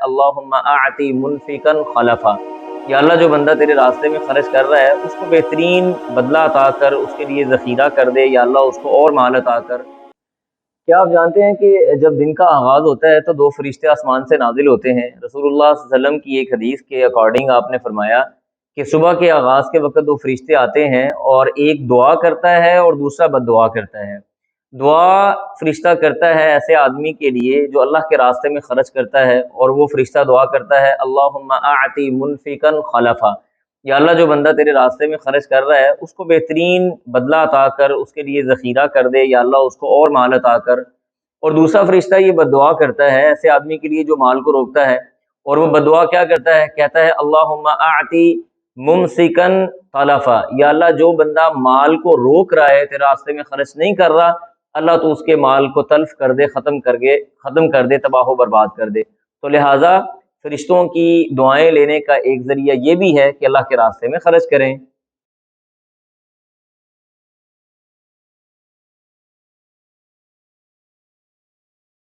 اللہم اعطی منفقا خلفا، یا اللہ جو بندہ تیرے راستے میں خرچ کر رہا ہے اس کو بہترین بدلہ عطا کر، اس کے لیے ذخیرہ کر دے، یا اللہ اس کو اور مال عطا کر۔ کیا آپ جانتے ہیں کہ جب دن کا آغاز ہوتا ہے تو دو فرشتے آسمان سے نازل ہوتے ہیں؟ رسول اللہ صلی اللہ علیہ وسلم کی ایک حدیث کے اکارڈنگ آپ نے فرمایا کہ صبح کے آغاز کے وقت دو فرشتے آتے ہیں، اور ایک دعا کرتا ہے اور دوسرا بد دعا کرتا ہے۔ دعا فرشتہ کرتا ہے ایسے آدمی کے لیے جو اللہ کے راستے میں خرچ کرتا ہے، اور وہ فرشتہ دعا کرتا ہے اللہم اعطی منفقا خلفا، یا اللہ جو بندہ تیرے راستے میں خرچ کر رہا ہے اس کو بہترین بدلہ عطا کر، اس کے لیے ذخیرہ کر دے، یا اللہ اس کو اور مال عطا کر۔ اور دوسرا فرشتہ یہ بد دعا کرتا ہے ایسے آدمی کے لیے جو مال کو روکتا ہے، اور وہ بد دعا کیا کرتا ہے؟ کہتا ہے اللہم اعطی ممسکا تلفا، یا اللہ جو بندہ مال کو روک رہا ہے، تیرے راستے میں خرچ نہیں کر رہا، اللہ تو اس کے مال کو تلف کر دے، ختم کر دے، تباہ و برباد کر دے۔ تو لہٰذا فرشتوں کی دعائیں لینے کا ایک ذریعہ یہ بھی ہے کہ اللہ کے راستے میں خرچ کریں۔